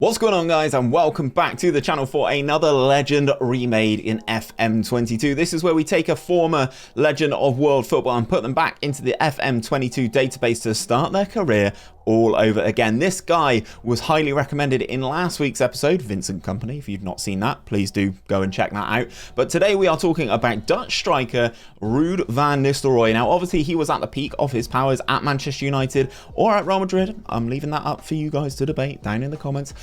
What's going on, guys, and welcome back to the channel for another legend remade in FM22. This is where we take a former legend of world football and put them back into the FM22 database to start their career all over again. This guy was highly recommended in last week's episode, Vincent Company. If you've not seen that, please do go and check that out. But today we are talking about Dutch striker Ruud van Nistelrooy. Now, obviously, he was at the peak of his powers at Manchester United or at Real Madrid. I'm leaving that up for you guys to debate down in the comments.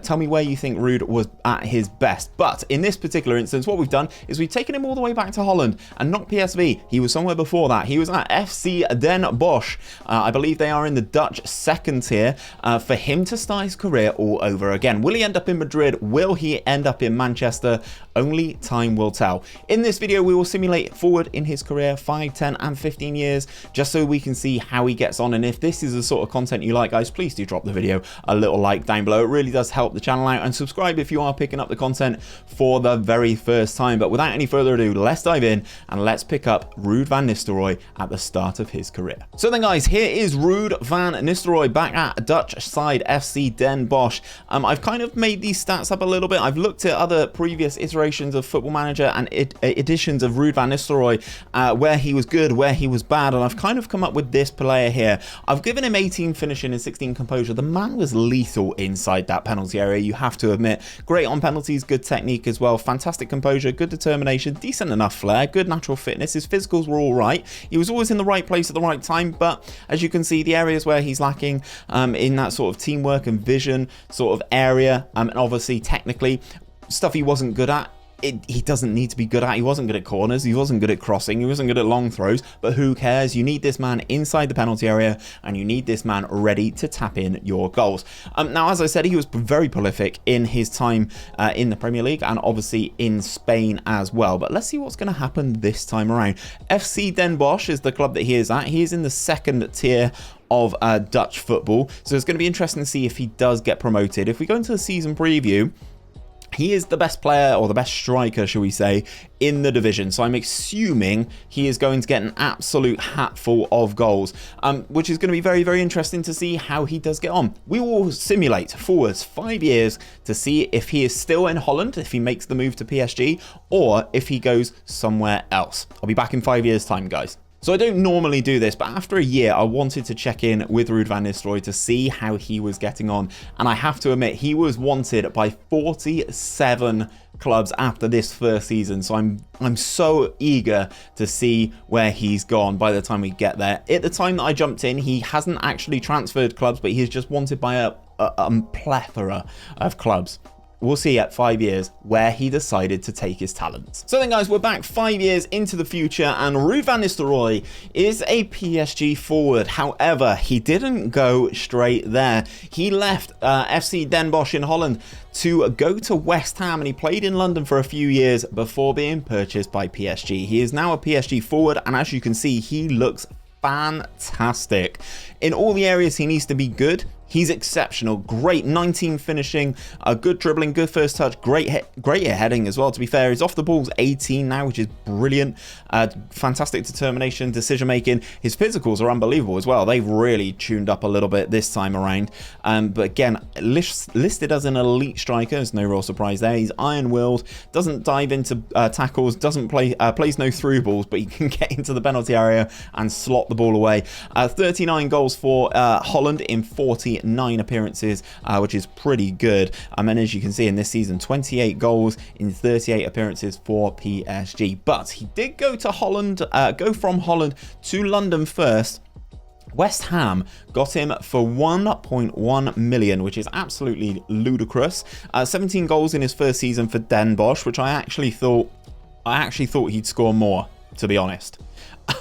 Tell me where you think Ruud was at his best. But in this particular instance, what we've done is we've taken him all the way back to Holland and not PSV. He was somewhere before that. He was at FC Den Bosch. I believe they are in the Dutch second tier. For him to start his career all over again. Will he end up in Madrid? Will he end up in Manchester? Only time will tell. In this video, we will simulate forward in his career 5, 10 and 15 years, just so we can see how he gets on. And if this is the sort of content you like, guys, please do drop the video a little like down below. It really does help the channel out, and subscribe if you are picking up the content for the very first time. But without any further ado, let's dive in and let's pick up Ruud van Nistelrooy at the start of his career. So then, guys, here is Ruud van Nistelrooy back at Dutch side FC Den Bosch. I've kind of made these stats up a little bit. I've looked at other previous iterations of Football Manager and editions of Ruud van Nistelrooy, where he was good, where he was bad, and I've kind of come up with this player here. I've given him 18 finishing and 16 composure. The man was lethal inside that penalty area, you have to admit. Great on penalties, good technique as well, fantastic composure, good determination, decent enough flair, good natural fitness. His physicals were all right. He was always in the right place at the right time, but as you can see, the areas where he's lacking in that sort of teamwork and vision sort of area, and obviously technically stuff he wasn't good at. He doesn't need to be good at. He wasn't good at corners, he wasn't good at crossing, he wasn't good at long throws, but who cares? You need this man inside the penalty area, and you need this man ready to tap in your goals. Now, as I said, he was very prolific in his time in the Premier League and obviously in Spain as well. But let's see what's going to happen this time around. FC Den Bosch is the club that he is at. He is in the second tier of Dutch football, so it's going to be interesting to see if he does get promoted. If we go into the season preview, he is the best player, or the best striker, shall we say, in the division. So I'm assuming he is going to get an absolute hatful of goals, which is going to be very, very interesting to see how he does get on. We will simulate forwards 5 years to see if he is still in Holland, if he makes the move to PSG, or if he goes somewhere else. I'll be back in 5 years' time, guys. So I don't normally do this, but after a year, I wanted to check in with Ruud van Nistelrooy to see how he was getting on. And I have to admit, he was wanted by 47 clubs after this first season. So I'm so eager to see where he's gone by the time we get there. At the time that I jumped in, he hasn't actually transferred clubs, but he's just wanted by a plethora of clubs. We'll see at 5 years where he decided to take his talents. So then, guys, we're back 5 years into the future, and Ruud van Nistelrooy is a PSG forward. However, he didn't go straight there. He left FC Den Bosch in Holland to go to West Ham, and he played in London for a few years before being purchased by PSG. He is now a PSG forward, and as you can see, he looks fantastic. In all the areas he needs to be good, he's exceptional. Great 19 finishing, good dribbling, good first touch, great heading as well. To be fair, he's off the ball's 18 now, which is brilliant. Fantastic determination, decision making. His physicals are unbelievable as well. They've really tuned up a little bit this time around. But again, listed as an elite striker, there's no real surprise there. He's iron-willed, doesn't dive into tackles, doesn't plays no through balls, but he can get into the penalty area and slot the ball away. 39 goals for Holland in 49 appearances, which is pretty good. And as you can see in this season, 28 goals in 38 appearances for PSG. But he did go to Holland, go from Holland to London first. West Ham got him for 1.1 million, which is absolutely ludicrous. 17 goals in his first season for Den Bosch, which I actually thought he'd score more, to be honest.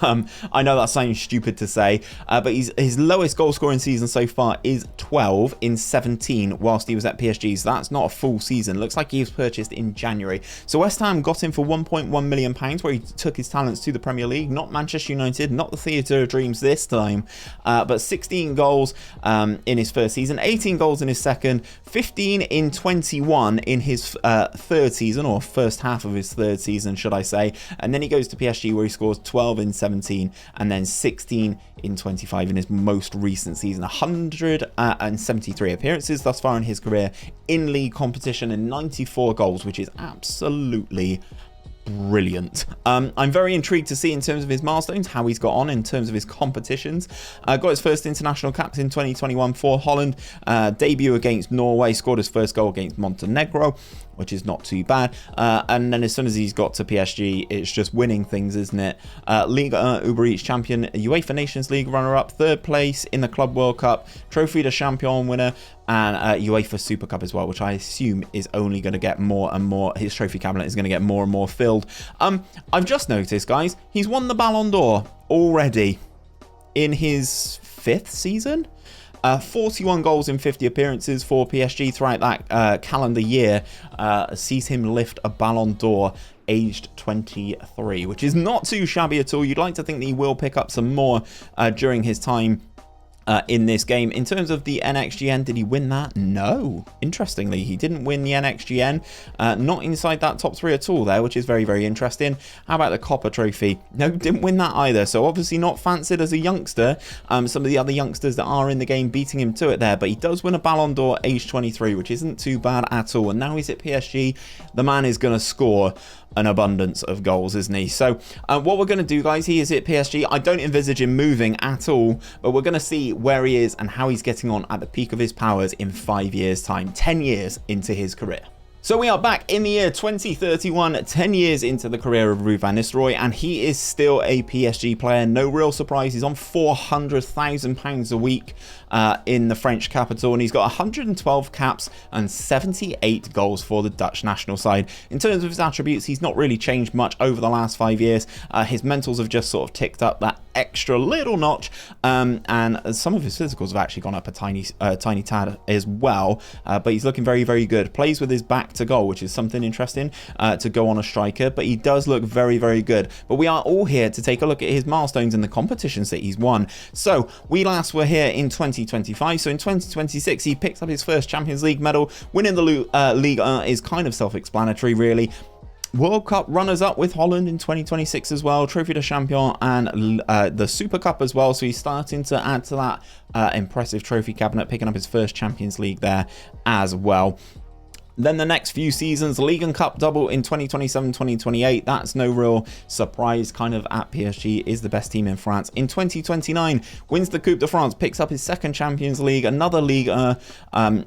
I know that sounds stupid to say, but his lowest goal scoring season so far is 12 in 17 whilst he was at PSG, so that's not a full season. Looks like he was purchased in January. So West Ham got him for £1.1 million, where he took his talents to the Premier League, not Manchester United, not the Theatre of Dreams this time, but 16 goals in his first season, 18 goals in his second, 15 in 21 in his third season, or first half of his third season, should I say. And then he goes to PSG, where he scores 12 12 in 17, and then 16 in 25 in his most recent season. 173 appearances thus far in his career in league competition and 94 goals, which is absolutely brilliant. I'm very intrigued to see in terms of his milestones how he's got on in terms of his competitions. Got his first international caps in 2021 for Holland, debut against Norway, scored his first goal against Montenegro, which is not too bad, and then as soon as he's got to PSG, it's just winning things, isn't it? 𝘼𝙗𝙤𝙕 𝙯 champion, UEFA Nations League runner-up, third place in the Club World Cup, 𝘼𝙗𝙗 champion winner, and UEFA Super Cup as well, which I assume is only going to get more and more, his trophy cabinet is going to get more and more filled. I've just noticed, guys, he's won the Ballon d'Or already in his 5th season. 41 goals in 50 appearances for PSG throughout that calendar year sees him lift a Ballon d'Or aged 23, which is not too shabby at all. You'd like to think that he will pick up some more during his time in this game. In terms of the NXGN, did he win that? No. Interestingly, he didn't win the NXGN. Not inside that top 3 at all there, which is very, very interesting. How about the Copper Trophy? No, didn't win that either. So obviously not fancied as a youngster. Some of the other youngsters that are in the game beating him to it there, but he does win a Ballon d'Or age 23, which isn't too bad at all. And now he's at PSG. The man is going to score an abundance of goals, isn't he? So what we're going to do, guys, he is at PSG. I don't envisage him moving at all, but we're going to see where he is and how he's getting on at the peak of his powers in 5 years' time, 10 years into his career. So we are back in the year 2031, 10 years into the career of Ruud van Nistelrooy, and he is still a PSG player. No real surprise, he's on £400,000 a week in the French capital, and he's got 112 caps and 78 goals for the Dutch national side. In terms of his attributes, he's not really changed much over the last 5 years. His mentals have just sort of ticked up that extra little notch, and some of his physicals have actually gone up a tiny tad as well, but he's looking very, very good. Plays with his back to goal, which is something interesting to go on a striker, but he does look very, very good. But we are all here to take a look at his milestones and the competitions that he's won. So we last were here in 2025, so in 2026 he picks up his first Champions League medal. Winning the Ligue 1 is kind of self-explanatory, really. World Cup runners-up with Holland in 2026 as well, 𝘼𝙗𝙗 champion, and the Super Cup as well, so he's starting to add to that impressive trophy cabinet, picking up his first Champions League there as well. Then the next few seasons, League and Cup double in 2027-2028. That's no real surprise, kind of at PSG, is the best team in France. In 2029, wins the Coupe de France, picks up his second Champions League, another Ligue 1,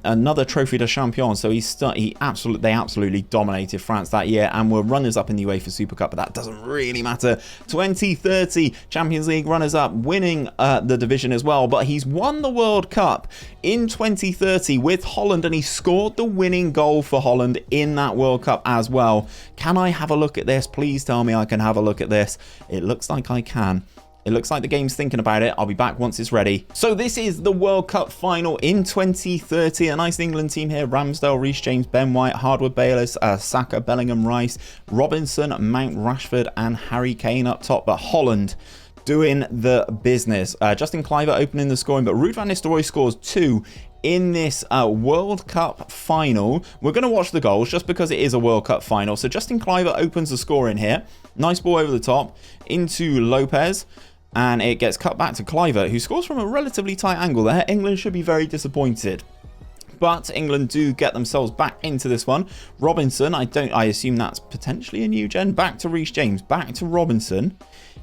another Trophée de Champion. So they absolutely dominated France that year and were runners-up in the UEFA Super Cup, but that doesn't really matter. 2030, Champions League runners-up, winning the division as well, but he's won the World Cup in 2030 with Holland, and he scored the winning goal for Holland in that World Cup as well. Can I have a look at this? Please tell me I can have a look at this. It looks like I can. It looks like the game's thinking about it. I'll be back once it's ready. So this is the World Cup final in 2030. A nice England team here. Ramsdale, Reece James, Ben White, Hardwood, Bayliss, Saka, Bellingham, Rice, Robinson, Mount, Rashford and Harry Kane up top. But Holland doing the business. Justin Kluivert opening the scoring, but Ruud van Nistelrooy scores 2 in this World Cup final. We're going to watch the goals just because it is a World Cup final. So Justin Kluivert opens the score in here. Nice ball over the top into Lopez, and it gets cut back to Kluivert, who scores from a relatively tight angle there. England should be very disappointed, but England do get themselves back into this one. Robinson, I assume that's potentially a new gen. Back to Reece James, back to Robinson.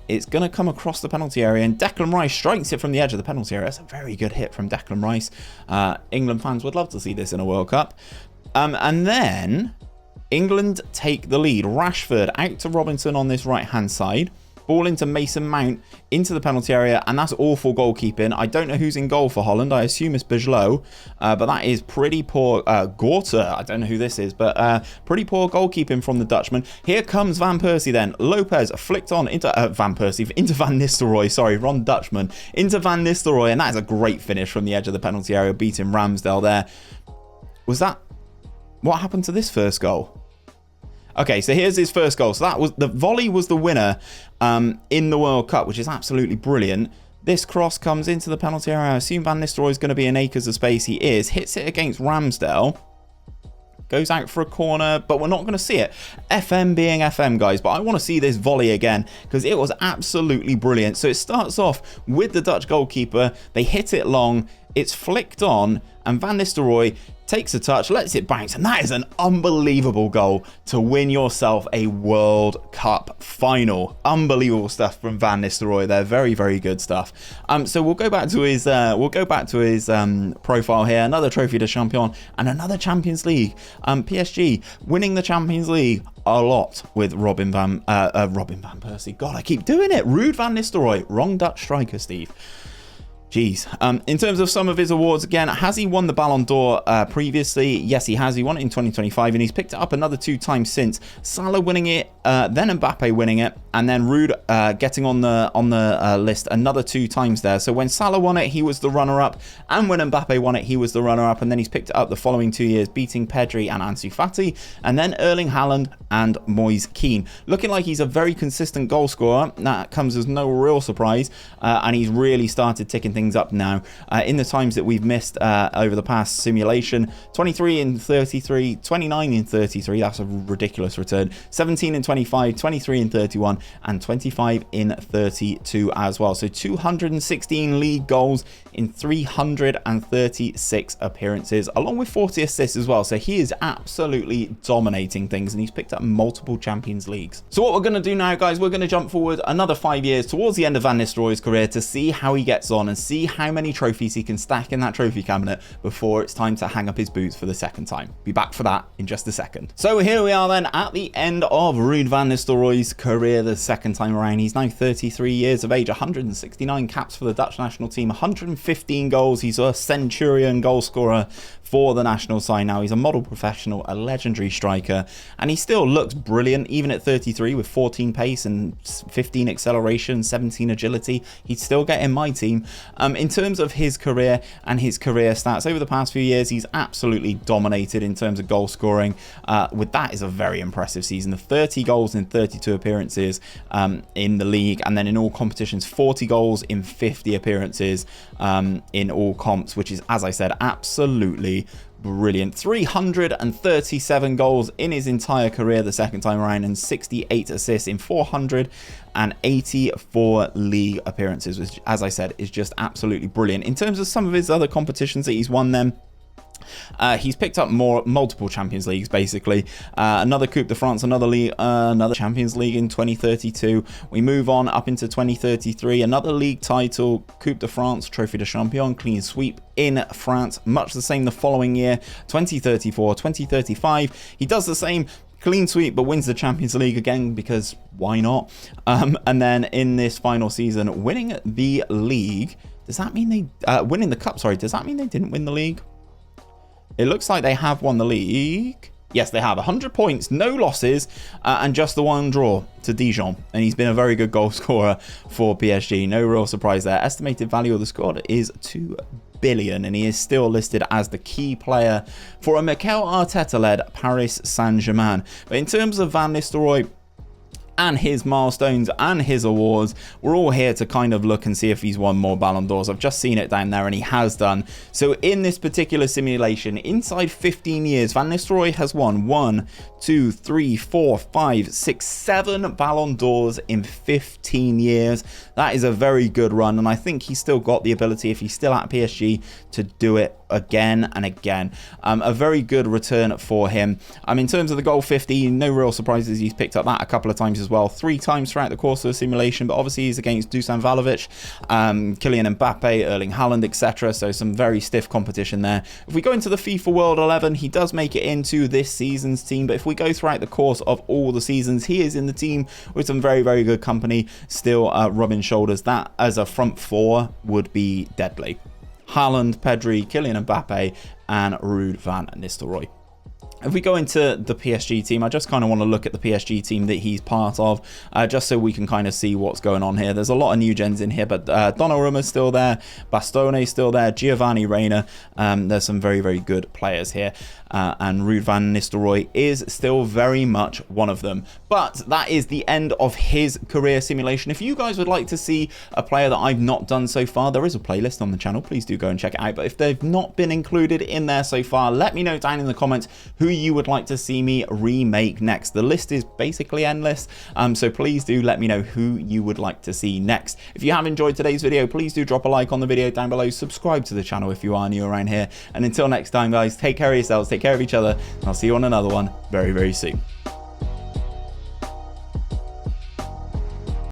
It's going to come across the penalty area, and Declan Rice strikes it from the edge of the penalty area. That's a very good hit from Declan Rice. England fans would love to see this in a World Cup. And then England take the lead. Rashford out to Robinson on this right-hand side. Ball into Mason Mount into the penalty area, and that's awful goalkeeping. I don't know who's in goal for Holland. I assume it's 𝘼𝙗𝙤, but that is pretty poor. 𝘼𝙗𝙤, I don't know who this is, but pretty poor goalkeeping from the Dutchman. Here comes Van Persie then. Lopez flicked on into Van Nistelrooy, sorry, Ron Dutchman, into Van Nistelrooy, and that is a great finish from the edge of the penalty area, beating Ramsdale there. Was that... what happened to this first goal? Okay, so here's his first goal. So that was the volley, was the winner in the World Cup, which is absolutely brilliant. This cross comes into the penalty area. I assume Van Nistelrooy is going to be in acres of space. He is. Hits it against Ramsdale. goes out for a corner, but we're not going to see it. FM being FM, guys, but I want to see this volley again because it was absolutely brilliant. So it starts off with the Dutch goalkeeper. They hit it long. It's flicked on, and Van Nistelrooy takes a touch, lets it bounce, and that is an unbelievable goal to win yourself a World Cup final. Unbelievable stuff from Van Nistelrooy there. Very, very good stuff. So we'll go back to his profile here. Another Trophy de Champion and another Champions League. PSG winning the Champions League a lot with Robin van Persie. God, I keep doing it. Ruud van Nistelrooy. Wrong Dutch striker, Steve. Jeez. In terms of some of his awards, again, has he won the Ballon d'Or previously? Yes, he has. He won it in 2025, and he's picked it up another 2 times since. Salah winning it, then Mbappe winning it, and then Ruud getting on the list another 2 times there. So when Salah won it, he was the runner-up, and when Mbappe won it, he was the runner-up, and then he's picked it up the following 2 years, beating Pedri and Ansu Fati, and then 𝘼𝙗𝙤𝙪 Haaland and Moise Kean. Looking like he's a very consistent goal scorer. That comes as no real surprise, and he's really started ticking things up now in the times that we've missed over the past simulation. 23 in 33, 29 in 33, that's a ridiculous return. 17 in 25, 23 in 31, and 25 in 32 as well. So 216 league goals in 336 appearances, along with 40 assists as well. So he is absolutely dominating things, and he's picked up multiple Champions Leagues. So what we're going to do now, guys, we're going to jump forward another 5 years towards the end of Van Nistelrooy's career to see how he gets on and see how many trophies he can stack in that trophy cabinet before it's time to hang up his boots for the second time. Be back for that in just a second. So here we are then at the end of Ruud van Nistelrooy's career the second time around. He's now 33 years of age, 169 caps for the Dutch national team, 115 goals. He's a centurion goal scorer for the national side now. He's a model professional, a legendary striker, and he still looks brilliant even at 33 with 14 pace and 15 acceleration, 17 agility. He'd still get in my team. In terms of his career and his career stats over the past few years, he's absolutely dominated in terms of goal scoring. With that is a very impressive season of 30 goals in 32 appearances in the league, and then in all competitions 40 goals in 50 appearances in all comps, which is, as I said, absolutely brilliant. 337 goals in his entire career the second time around, and 68 assists in 484 league appearances, which, as I said, is just absolutely brilliant. In terms of some of his other competitions that he's won them, he's picked up multiple Champions Leagues, basically. Another Coupe de France, another Champions League in 2032. We move on up into 2033. Another league title, Coupe de France, Trophy de Champion, clean sweep in France. Much the same the following year, 2034, 2035. He does the same. Clean sweep, but wins the Champions League again, because why not? And then in this final season, winning the league. Does that mean they... winning the cup, sorry. Does that mean they didn't win the league? It looks like they have won the league. Yes, they have 100 points, no losses, and just the 1 draw to Dijon. And he's been a very good goal scorer for PSG. No real surprise there. Estimated value of the squad is 2 billion, and he is still listed as the key player for a Mikel Arteta-led Paris Saint-Germain. But in terms of Van Nistelrooy and his milestones and his awards, we're all here to kind of look and see if he's won more Ballon d'Ors. I've just seen it down there, and he has done. So in this particular simulation, inside 15 years, Van Nistelrooy has won 1, 2, 3, 4, 5, 6, 7 Ballon d'Ors in 15 years. That is a very good run, and I think he's still got the ability, if he's still at PSG, to do it again and again. A very good return for him. In terms of the goal 50, no real surprises. He's picked up that a couple of times as well, 3 times throughout the course of the simulation, but obviously he's against Dusan Vlahovic, Kylian Mbappe, 𝘼𝙗𝙤𝙪 Haaland, etc. So some very stiff competition there. If we go into the FIFA World 11, he does make it into this season's team, but if we go throughout the course of all the seasons, he is in the team with some very, very good company, still rubbing shoulders. That as a front 4 would be deadly. Haaland, Pedri, Kylian Mbappe, and Ruud van Nistelrooy. If we go into the PSG team, I just kind of want to look at the PSG team that he's part of, just so we can kind of see what's going on here. There's a lot of new gens in here, but Donnarumma's still there, Bastone's still there, Giovanni Reina. There's some very, very good players here. And Ruud van Nistelrooy is still very much one of them. But that is the end of his career simulation. If you guys would like to see a player that I've not done so far, there is a playlist on the channel. Please do go and check it out. But if they've not been included in there so far, let me know down in the comments who you would like to see me remake next. The list is basically endless, so please do let me know who you would like to see next. If you have enjoyed today's video, please do drop a like on the video down below, subscribe to the channel if you are new around here, and until next time guys, take care of yourselves, take care of each other, and I'll see you on another one very, very soon.